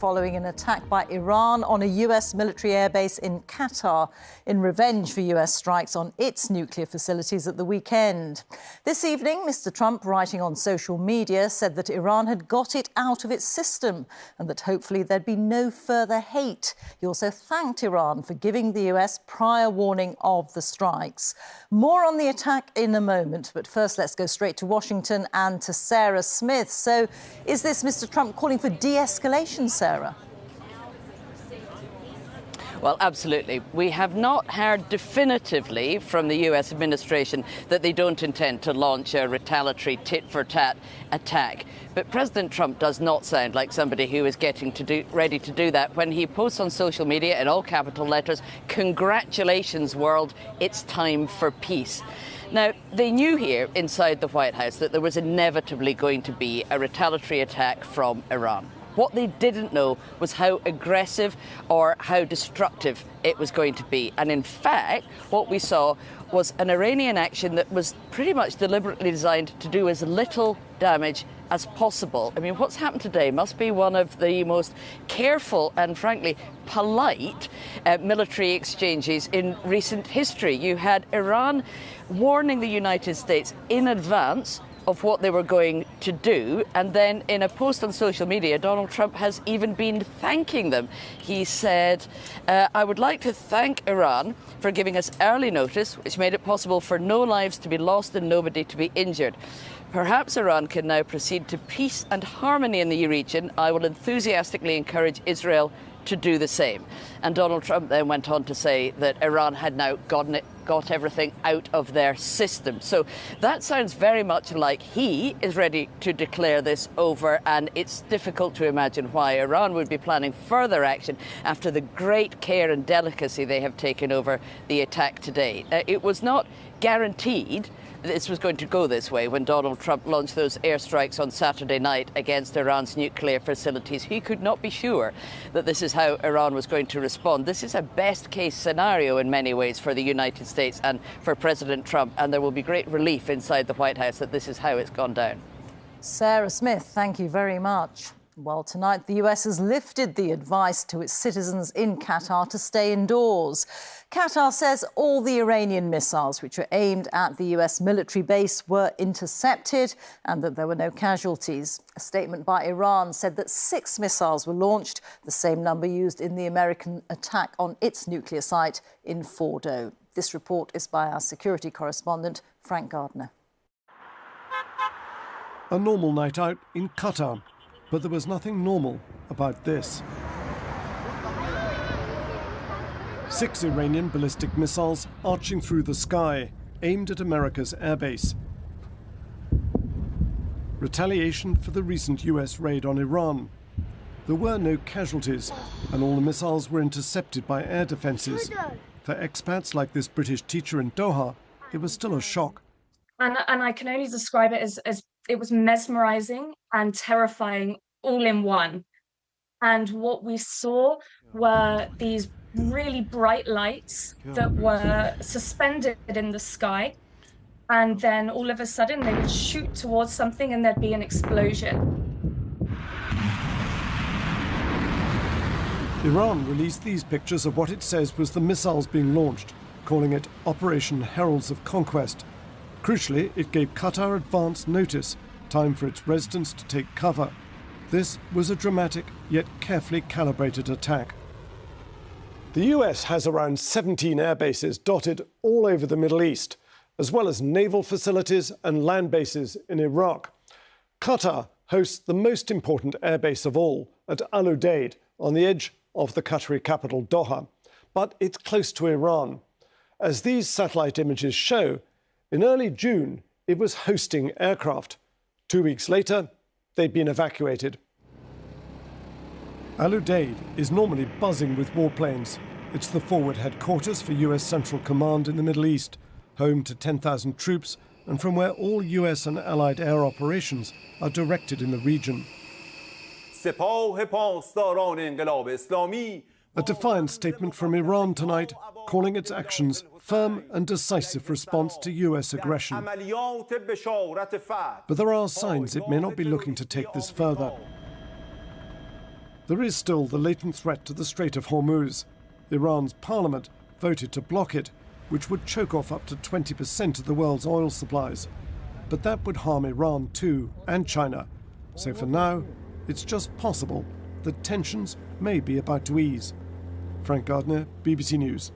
following an attack by Iran on a US military airbase in Qatar in revenge for US strikes on its nuclear facilities at the weekend. This evening, Mr. Trump, writing on social media, said that Iran had got it out of its system and that hopefully there'd be no further hate. He also thanked Iran for giving the US prior warning of the strikes. More on the attack in a moment, but first let's go straight to Washington and to Sarah Smith. So is this Mr. Trump calling for de-escalation, Sarah? Well, absolutely. We have not heard definitively from the US administration that they don't intend to launch a retaliatory tit-for-tat attack. But President Trump does not sound like somebody who is ready to do that when he posts on social media in all capital letters, "Congratulations, world, it's time for peace." Now, they knew here inside the White House that there was inevitably going to be a retaliatory attack from Iran. What they didn't know was how aggressive or how destructive it was going to be. And in fact, what we saw was an Iranian action that was pretty much deliberately designed to do as little damage as possible. I mean, what's happened today must be one of the most careful and, frankly, polite military exchanges in recent history. You had Iran warning the United States in advance of what they were going to do. And then in a post on social media, Donald Trump has even been thanking them. He said, "I would like to thank Iran for giving us early notice, which made it possible for no lives to be lost and nobody to be injured. Perhaps Iran can now proceed to peace and harmony in the region. I will enthusiastically encourage Israel to do the same." And Donald Trump then went on to say that Iran had now got everything out of their system. So that sounds very much like he is ready to declare this over, and it's difficult to imagine why Iran would be planning further action after the great care and delicacy they have taken over the attack today. It was not guaranteed this was going to go this way when Donald Trump launched those airstrikes on Saturday night against Iran's nuclear facilities. He could not be sure that this is how Iran was going to respond. This is a best-case scenario in many ways for the United States and for President Trump, and there will be great relief inside the White House that this is how it's gone down. Sarah Smith, thank you very much. Well, tonight the US has lifted the advice to its citizens in Qatar to stay indoors. Qatar says all the Iranian missiles which were aimed at the US military base were intercepted and that there were no casualties. A statement by Iran said that 6 missiles were launched, the same number used in the American attack on its nuclear site in Fordo. This report is by our security correspondent, Frank Gardner. A normal night out in Qatar. But there was nothing normal about this. 6 Iranian ballistic missiles arching through the sky, aimed at America's airbase. Retaliation for the recent US raid on Iran. There were no casualties, and all the missiles were intercepted by air defences. For expats like this British teacher in Doha, it was still a shock. And I can only describe it as it was mesmerizing and terrifying all in one. And what we saw were these really bright lights that were suspended in the sky. And then all of a sudden they would shoot towards something and there'd be an explosion. Iran released these pictures of what it says was the missiles being launched, calling it Operation Heralds of Conquest. Crucially, it gave Qatar advance notice, time for its residents to take cover. This was a dramatic yet carefully calibrated attack. The US has around 17 air bases dotted all over the Middle East, as well as naval facilities and land bases in Iraq. Qatar hosts the most important airbase of all at Al Udeid, on the edge of the Qatari capital Doha. But it's close to Iran. As these satellite images show, in early June, it was hosting aircraft. 2 weeks later, they'd been evacuated. Al Udeid is normally buzzing with warplanes. It's the forward headquarters for US Central Command in the Middle East, home to 10,000 troops, and from where all US and allied air operations are directed in the region. A defiant statement from Iran tonight, calling its actions firm and decisive response to US aggression. But there are signs it may not be looking to take this further. There is still the latent threat to the Strait of Hormuz. Iran's parliament voted to block it, which would choke off up to 20% of the world's oil supplies. But that would harm Iran too, and China. So for now, it's just possible that tensions may be about to ease. Frank Gardner, BBC News.